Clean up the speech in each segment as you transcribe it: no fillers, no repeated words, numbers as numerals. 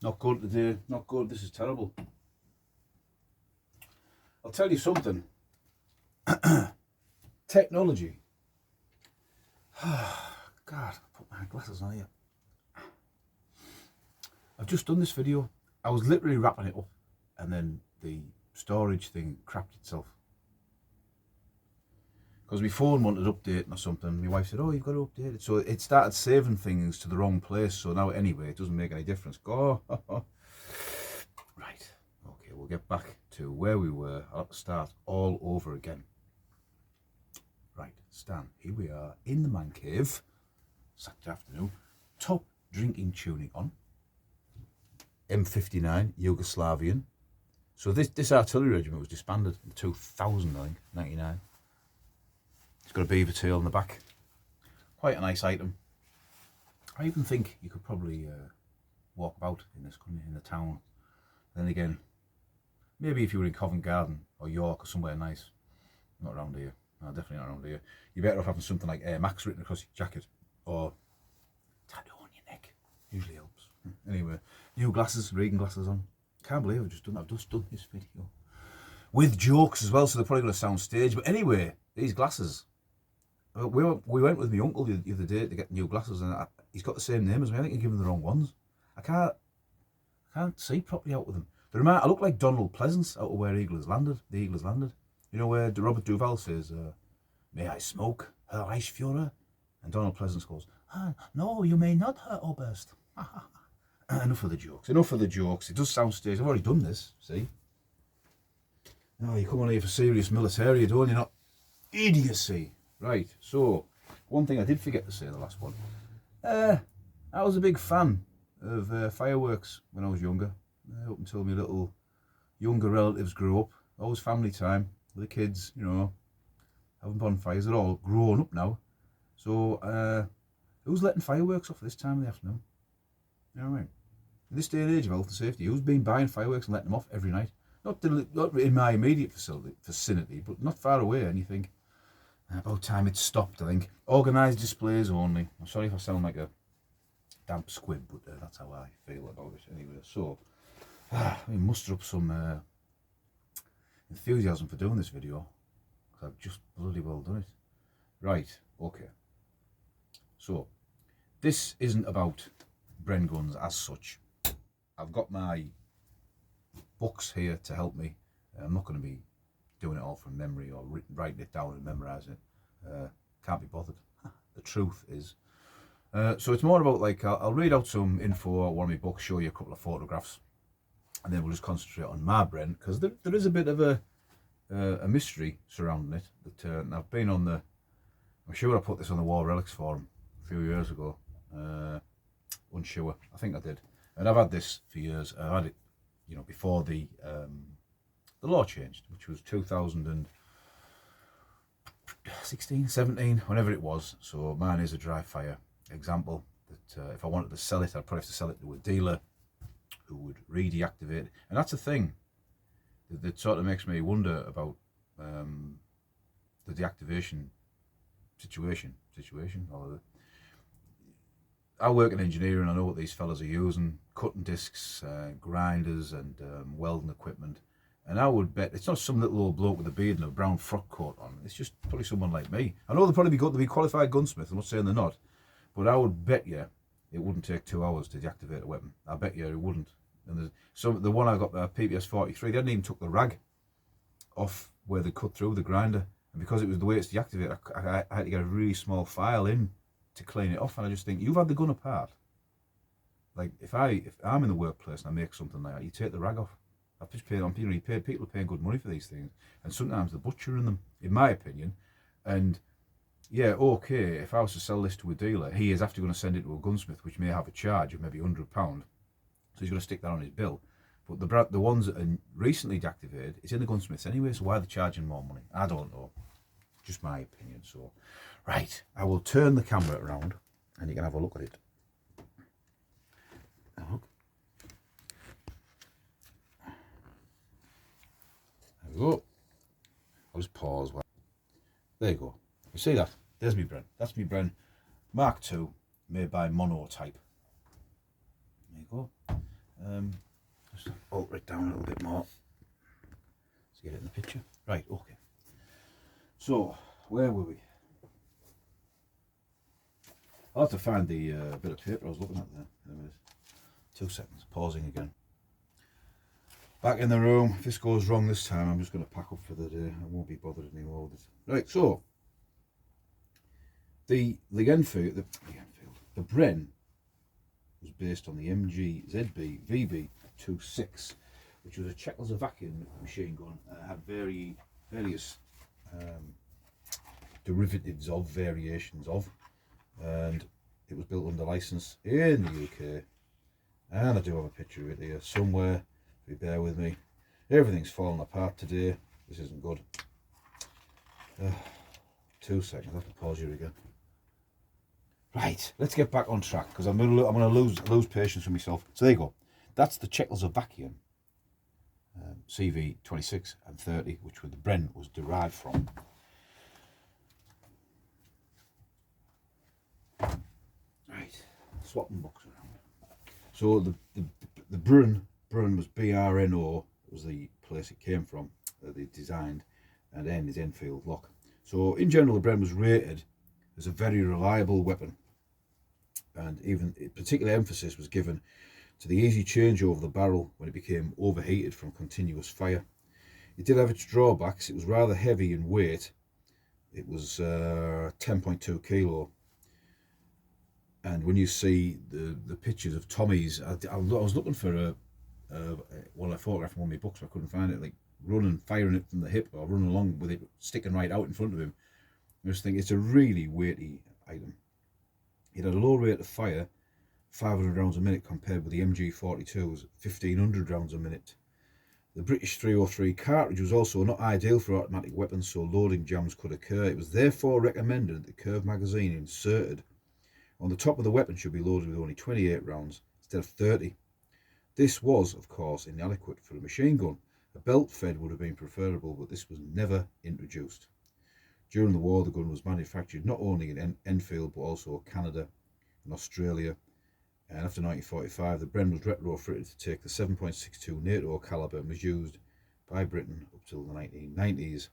Not good today, not good. This is terrible. I'll tell you something. Technology. God, put my glasses on here. I've just done this video. I was literally wrapping it up and then the storage thing crapped itself. Because my phone wanted updating or something. My wife said, oh, you've got to update it. So it started saving things to the wrong place. So now anyway, it doesn't make any difference. Go. Right. Okay, we'll get back to where we were. I'll have to start all over again. Right, Stan, here we are in the man cave. Saturday afternoon. Top drinking tuning on. M59, Yugoslavian. So this artillery regiment was disbanded in 2000, I think, 99. It's got a beaver tail in the back. Quite a nice item. I even think you could probably walk about in this, couldn't you, in the town. Then again, maybe if you were in Covent Garden or York or somewhere nice. Not around here. No, definitely not around here. You're better off having something like Air Max written across your jacket or tattoo on your neck. Usually helps. Anyway, new glasses, reading glasses on. Can't believe I've just done this video. With jokes as well, so they're probably going to sound staged. But anyway, these glasses. We went with my uncle the other day to get new glasses, and he's got the same name as me. I think he gave him the wrong ones. I can't see properly out with them. I look like Donald Pleasance out of Where Eagle Has Landed. The Eagle Has Landed. You know where Robert Duvall says, may I smoke, Herr Reichsführer? And Donald Pleasance goes, no, you may not, Herr Oberst. Enough of the jokes. Enough of the jokes. It does sound staged. I've already done this, see? No, you come on here for serious military, don't you? Not idiocy. Right, so, one thing I did forget to say in the last one. I was a big fan of fireworks when I was younger. Up until my little younger relatives grew up. Always family time with the kids, you know, having bonfires. They're all grown up now. So, who's letting fireworks off at this time of the afternoon? You know what I mean? In this day and age of health and safety, who's been buying fireworks and letting them off every night? Not in my immediate vicinity, but not far away. And you think, about time it stopped, I think. Organised displays only. I'm sorry if I sound like a damp squib, but that's how I feel about it anyway. So, we muster up some enthusiasm for doing this video, because I've just bloody well done it. Right, okay. So, this isn't about Bren guns as such. I've got my books here to help me. I'm not going to be doing it all from memory or writing it down and memorising it. Can't be bothered. The truth is. So it's more about, like, I'll read out some info out one of my books, show you a couple of photographs, and then we'll just concentrate on my Bren, because there is a bit of a mystery surrounding it. That I've been on I'm sure I put this on the War Relics forum a few years ago. Unsure, I think I did. And I've had this for years. I had it, you know, before the law changed, which was 2016, 17, whenever it was. So mine is a dry fire example that if I wanted to sell it, I'd probably have to sell it to a dealer who would re-deactivate it. And that's a thing that sort of makes me wonder about the deactivation situation. Or I work in engineering. I know what these fellas are using: cutting discs, grinders, and welding equipment. And I would bet it's not some little old bloke with a beard and a brown frock coat on. It's just probably someone like me. I know they'll probably be qualified gunsmiths. I'm not saying they're not, but I would bet you it wouldn't take 2 hours to deactivate a weapon. I bet you it wouldn't. And the one I got, the PPS 43, they hadn't even took the rag off where they cut through the grinder, and because it was the way it's deactivated, I had to get a really small file in to clean it off. And I just think, you've had the gun apart. Like, if I'm in the workplace and I make something like that, you take the rag off. I've just paid on people. People are paying good money for these things, and sometimes they're butchering them, in my opinion. And yeah, okay, if I was to sell this to a dealer, he is after going to send it to a gunsmith, which may have a charge of maybe £100. So he's going to stick that on his bill. But the ones that are recently deactivated, it's in the gunsmiths anyway, so why are they charging more money? I don't know. Just my opinion. So, right, I will turn the camera around and you can have a look at it. Have a look. There we go. I'll just pause. There you go. You see that? There's me Bren. That's me Bren Mark II, made by Monotype. There you go. Just alter it down a little bit more. Let's get it in the picture. Right, okay. So, where were we? I'll have to find the bit of paper I was looking at there. Anyways, 2 seconds, pausing again. Back in the room. If this goes wrong this time, I'm just going to pack up for the day. I won't be bothered anymore with it. Right, so the Enfield, the Bren was based on the Mkii ZB VB26, which was a Czechoslovakian machine gun. Had various derivatives of, variations of, and it was built under license in the UK. And I do have a picture of it here somewhere. If you bear with me, everything's falling apart today. This isn't good. 2 seconds. I have to pause you again. Right, let's get back on track because I'm gonna lose patience with myself. So there you go. That's the Czechoslovakian CV26 and 30, which the Bren was derived from. Right, swapping books around. So the Bren was BRNO, was the place it came from, they designed, and N is Enfield lock. So in general, the Bren was rated as a very reliable weapon, and even particular emphasis was given to the easy changeover of the barrel when it became overheated from continuous fire. It did have its drawbacks. It was rather heavy in weight. It was 10.2 kilo. And when you see the pictures of Tommy's, I was looking for I photographed in one of my books, but I couldn't find it, like running, firing it from the hip, or running along with it sticking right out in front of him. I just think it's a really weighty item. It had a low rate of fire, 500 rounds a minute, compared with the MG42's 1500 rounds a minute. The British 303 cartridge was also not ideal for automatic weapons, so loading jams could occur. It was therefore recommended that the curved magazine inserted on the top of the weapon should be loaded with only 28 rounds instead of 30. This was, of course, inadequate for a machine gun. A belt fed would have been preferable, but this was never introduced. During the war, the gun was manufactured not only in Enfield, but also Canada and Australia. And after 1945, the Bren was retrofitted to take the 7.62 NATO caliber and was used by Britain up till the 1990s.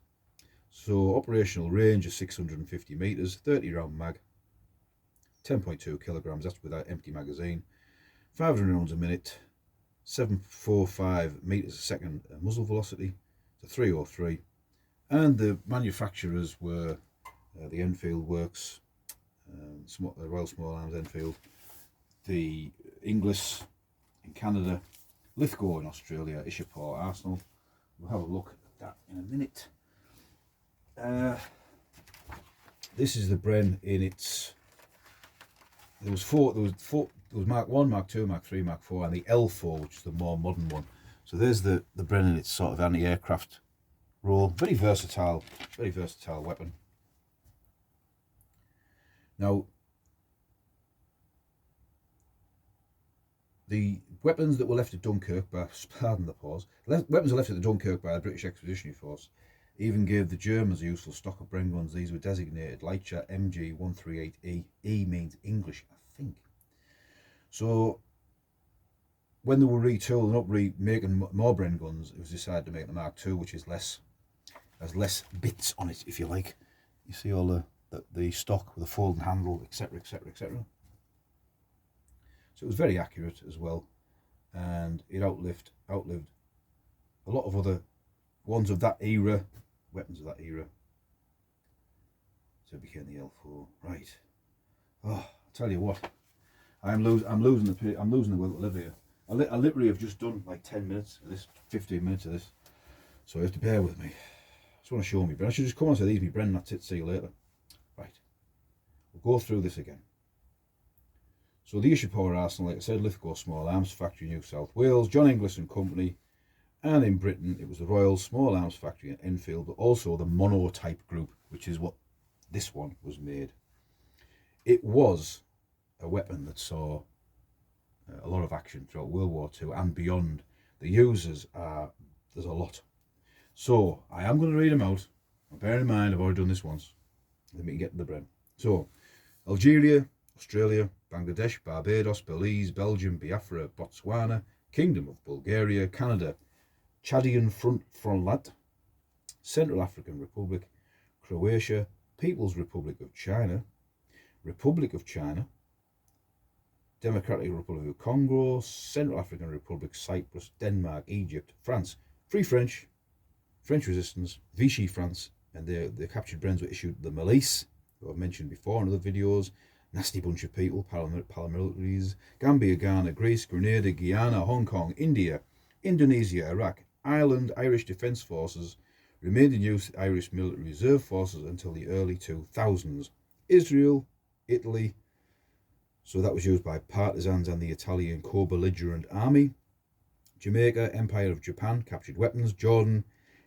So operational range is 650 metres, 30 round mag, 10.2 kilograms, that's without empty magazine, 500 rounds a minute, 745 metres a second muzzle velocity to 303. And the manufacturers were the Enfield Works, Royal Small Arms Enfield, the Inglis in Canada, Lithgow in Australia, Ishapore, Arsenal. We'll have a look at that in a minute. This is the Bren in its. There was Mark 1, Mark 2, Mark 3, Mark 4, and the L4, which is the more modern one. So there's the Bren in its sort of anti-aircraft role. Very versatile weapon. Now, the weapons that were left at Dunkirk by, pardon the pause, weapons were left at Dunkirk by the British Expeditionary Force even gave the Germans a useful stock of Bren guns. These were designated Leitcher MG 138E. E means English, I think. So when they were retooling up, making more Bren guns, it was decided to make the Mark II, which is has less bits on it, if you like. You see all the stock with a folding handle, etc., etc., etc. So it was very accurate as well, and it outlived a lot of other ones of that era, weapons of that era. So it became the L4. Right. Oh, I'll tell you what, I'm losing the will to live here. I literally have just done like 10 minutes of this, 15 minutes of this, so you have to bear with me. I just want to show me, but I should just come on and say these me Bren, that's it, see you later. Right, we'll go through this again. So the Ishapore Arsenal, like I said, Lithgow Small Arms Factory, New South Wales, John Inglis and Company, and in Britain it was the Royal Small Arms Factory in Enfield, but also the Monotype Group, which is what this one was made. It was a weapon that saw a lot of action throughout World War II and beyond. The users there's a lot. So I am going to read them out. Bear in mind I've already done this once. Let me get to the Bren. So Algeria, Australia, Bangladesh, Barbados, Belize, Belgium, Biafra, Botswana, Kingdom of Bulgaria, Canada, Chadian Frontlat, Central African Republic, Croatia, People's Republic of China, Republic of China, Democratic Republic of Congo, Central African Republic, Cyprus, Denmark, Egypt, France, Free French, French Resistance, Vichy France, and the captured Brens were issued the milice, who I've mentioned before in other videos. Nasty bunch of people, paramilitaries, Gambia, Ghana, Greece, Grenada, Guyana, Hong Kong, India, Indonesia, Iraq, Ireland, Irish Defence Forces, remained in use Irish Military Reserve Forces until the early 2000s. Israel, Italy, so that was used by partisans and the Italian co-belligerent army. Jamaica, Empire of Japan, captured weapons. Jordan,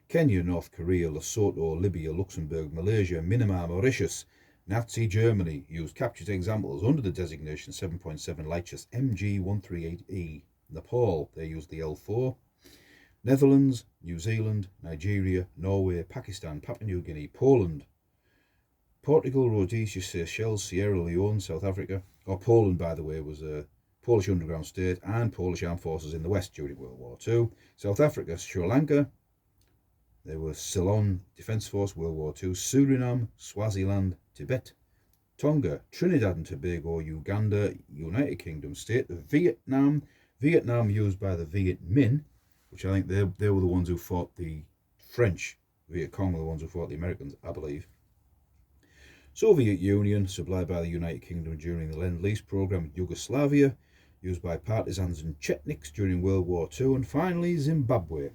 Kenya, North Korea, Lesotho, Libya, Luxembourg, Malaysia, Myanmar, Mauritius, Nazi Germany used captured examples under the designation 7.7 Leichus MG138E. Nepal, they used the L4. Netherlands, New Zealand, Nigeria, Norway, Pakistan, Papua New Guinea, Poland, Portugal, Rhodesia, Seychelles, Sierra Leone, South Africa. Poland, by the way, was a Polish underground state and Polish armed forces in the West during World War II. South Africa, Sri Lanka, there was Ceylon Defence Force, World War II. Suriname, Swaziland, Tibet, Tonga, Trinidad and Tobago, Uganda, United Kingdom state, Vietnam used by the Viet Minh, which I think they were the ones who fought the French. Viet Cong were the ones who fought the Americans, I believe. Soviet Union, supplied by the United Kingdom during the Lend-Lease program. Yugoslavia, used by partisans and Chetniks during World War II. And finally, Zimbabwe.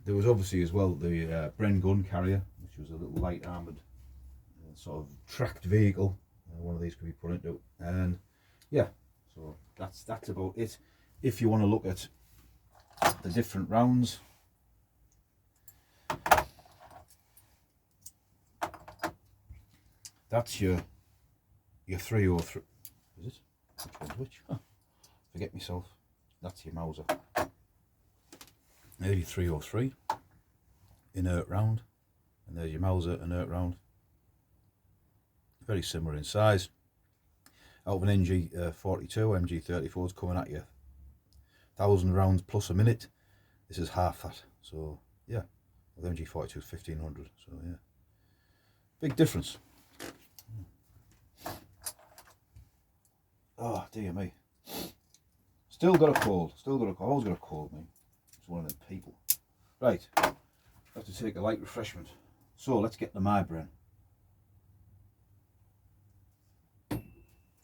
There was obviously as well the Bren gun carrier, which was a little light armoured sort of tracked vehicle. One of these could be put into. And yeah, so that's about it. If you want to look at the different rounds, that's your 303. Is it? Which one's which? Oh, forget myself. That's your Mauser. There's your 303 inert round, and there's your Mauser inert round. Very similar in size. Out of an MG 42, MG 34 is coming at you 1,000 rounds plus a minute. This is half that. So yeah, with MG 42 is 1,500. So yeah, big difference. Oh dear me. Still got a cold. I've always got a cold, mate. It's one of them people. Right, I have to take a light refreshment. So let's get to my Bren.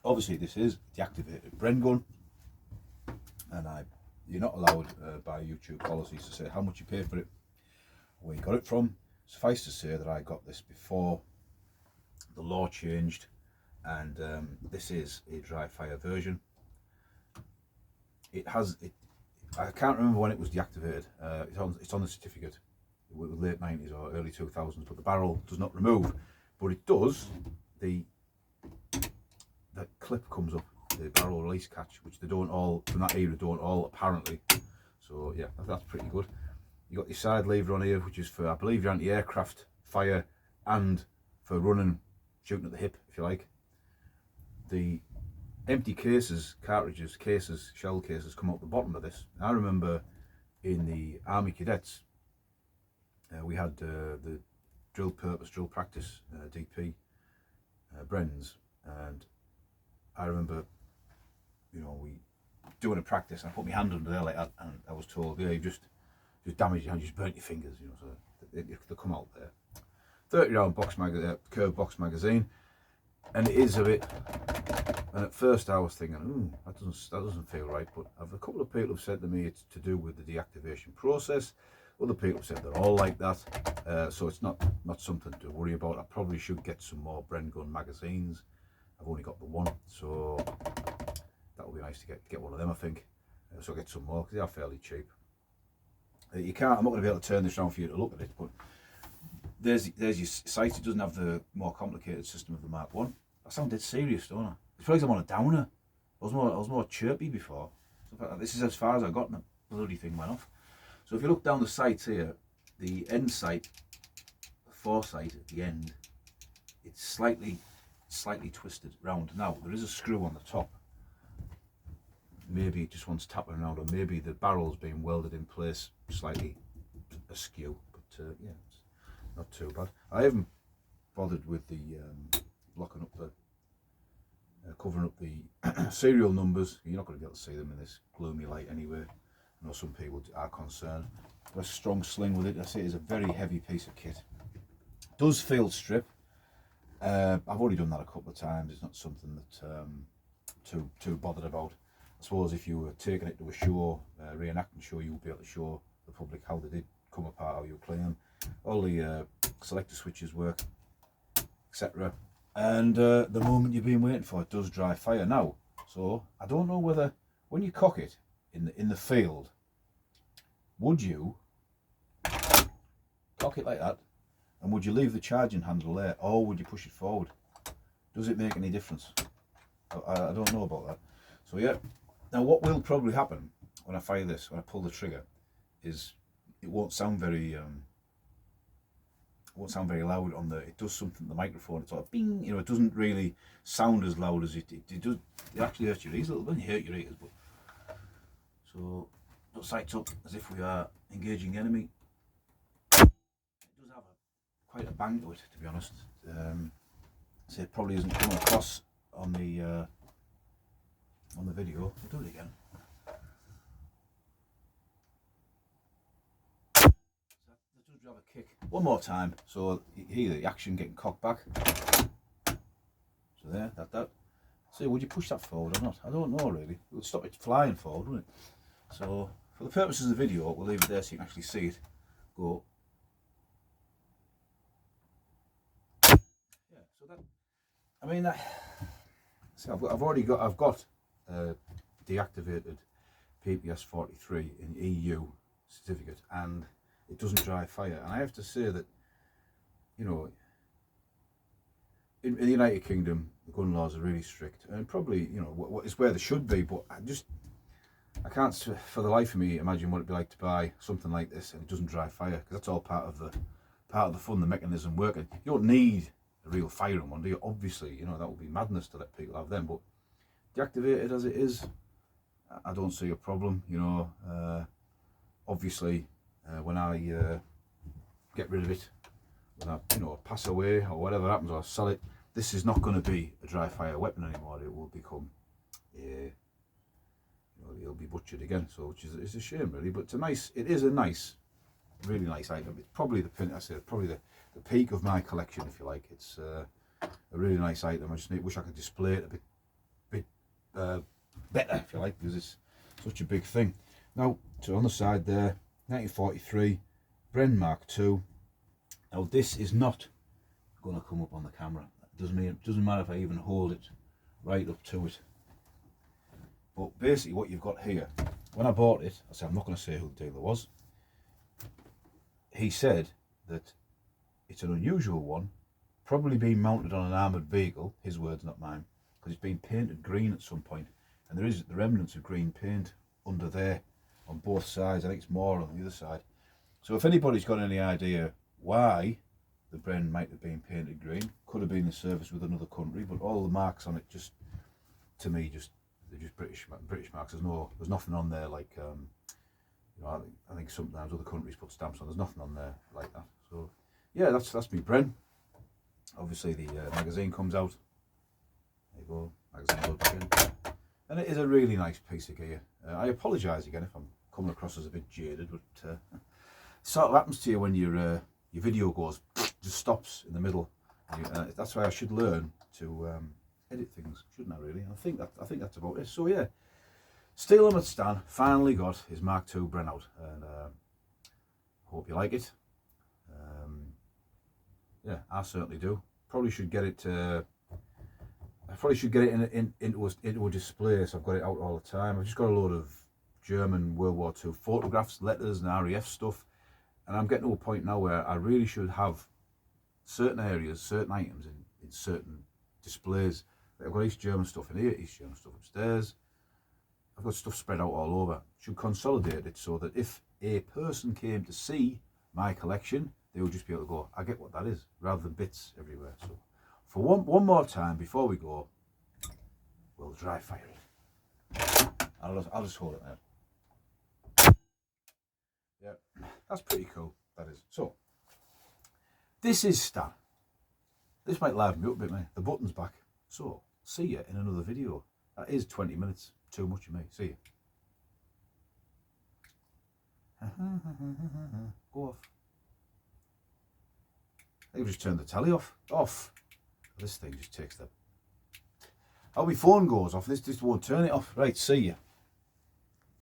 Obviously this is deactivated Bren gun, and you're not allowed by YouTube policies to say how much you paid for it, where you got it from. Suffice to say that I got this before the law changed, and this is a dry fire version. I can't remember when it was deactivated. It's on the certificate. It was late 90s or early 2000s, but the barrel does not remove, but it does. The clip comes up, the barrel release catch, which they don't all, from that era, don't all apparently. So yeah, that's pretty good. You got your side lever on here, which is for, I believe, your anti-aircraft fire and for running, shooting at the hip, if you like. The empty cases, cartridges, cases, shell cases come out the bottom of this. I remember in the Army Cadets, we had the drill practice DP Brens, and I remember, we doing a practice, and I put my hand under there like that, and I was told, yeah, you just damaged your hand, you just burnt your fingers, so they come out there. 30 round curved box magazine, and it is a bit. And at first I was thinking, that doesn't feel right. But a couple of people have said to me it's to do with the deactivation process. Other people have said they're all like that. So it's not something to worry about. I probably should get some more Bren gun magazines. I've only got the one, so that would be nice to get one of them, I think. So I'll get some more because they are fairly cheap. I'm not going to be able to turn this around for you to look at it, but there's your sight. It doesn't have the more complicated system of the Mark 1. I sound dead serious, don't I? It's probably I'm on a downer. I was more chirpy before. So this is as far as I got, and the bloody thing went off. So if you look down the sights here, the end sight, the foresight at the end, it's slightly twisted round. Now there is a screw on the top. maybe it just wants tapping around, or maybe the barrel's being welded in place slightly askew. But yeah, it's not too bad. I haven't bothered with the blocking up the covering up the serial numbers. You're not going to be able to see them in this gloomy light anyway. I know some people are concerned. Got a strong sling with it. I say it's a very heavy piece of kit. Does field strip. I've already done that a couple of times. It's not something that too bothered about. I suppose if you were taking it to a show, reenacting show, you would be able to show the public how they did come apart, how you clean them, all the selector switches work, etc. And the moment you've been waiting for, it does dry fire now. So I don't know whether when you cock it in the field, would you cock it like that, and would you leave the charging handle there, or would you push it forward? Does it make any difference? I don't know about that. So yeah, now what will probably happen when I fire this, when I pull the trigger, is it won't sound very loud on the. It does something to the microphone. It's like bing, you know. It doesn't really sound as loud as it does. It actually hurts your ears a little bit. You hurt your ears, but so not sights up as if we are engaging the enemy. It does have quite a bang to it, to be honest. So it probably isn't coming across on the video. I'll do it again. That does have a kick. One more time, so you hear the action getting cocked back. So there, that. So would you push that forward or not? I don't know really. It would stop it flying forward, wouldn't it? So for the purposes of the video, we'll leave it there so you can actually see it go. Yeah. So that. I mean, so I've got deactivated PPS 43 in EU certificate, and it doesn't dry fire. And I have to say that, you know, in the United Kingdom, the gun laws are really strict, and probably, you know, it's where they should be. But I can't for the life of me imagine what it'd be like to buy something like this and it doesn't dry fire, because that's all part of the fun, the mechanism working. You don't need a real firing one, do you? Obviously, you know, that would be madness to let people have them. But deactivated as it is, I don't see a problem. You know, obviously, when I get rid of it, when I, you know, pass away or whatever happens, or sell it, this is not going to be a dry fire weapon anymore. It will become you know, it'll be butchered again. So, which is a shame, really. But it is a nice, really nice item. It's probably probably the peak of my collection, if you like. It's a really nice item. I just wish I could display it a bit better, if you like, because it's such a big thing. Now, so on the side there, 1943 Bren Mark II. Now this is not going to come up on the camera. It doesn't matter if I even hold it right up to it. But basically what you've got here, when I bought it, I said, I'm not going to say who the dealer was. He said that it's an unusual one, probably being mounted on an armoured vehicle, his words, not mine, because it's been painted green at some point, and there is the remnants of green paint under there on both sides. I think it's more on the other side. So if anybody's got any idea why the Bren might have been painted green, could have been the service with another country, but all the marks on it, just to me, they're just British marks. There's nothing on there like you know, I think sometimes other countries put stamps on. There's nothing on there like that. So yeah, that's me Bren. Obviously the magazine comes out. There you go, magazine goes back in, and it is a really nice piece of gear. I apologise again if I'm coming across as a bit jaded, but it sort of happens to you when your video goes, just stops in the middle. That's why I should learn to edit things, shouldn't I? Really, I think that's about it. So yeah, Steel Helmet Stan finally got his Mark II Bren out, and hope you like it. Yeah, I certainly do. Probably should get it. I probably should get it into a display, so I've got it out all the time. I've just got a load of German World War II photographs, letters, and RAF stuff, and I'm getting to a point now where I really should have certain areas, certain items in certain displays. I've got East German stuff in here, East German stuff upstairs. I've got stuff spread out all over. Should consolidate it so that if a person came to see my collection, they would just be able to go, I get what that is, rather than bits everywhere. So for one more time before we go, we'll dry fire it. I'll just hold it there. Yeah, that's pretty cool. That is. So, this is Stan. This might liven me up a bit, mate. The button's back. So, see you in another video. That is 20 minutes. Too much of me. See you. Go off. They've just turned the telly off. Off. This thing just takes the... Oh, my phone goes off. This just won't turn it off. Right, see you.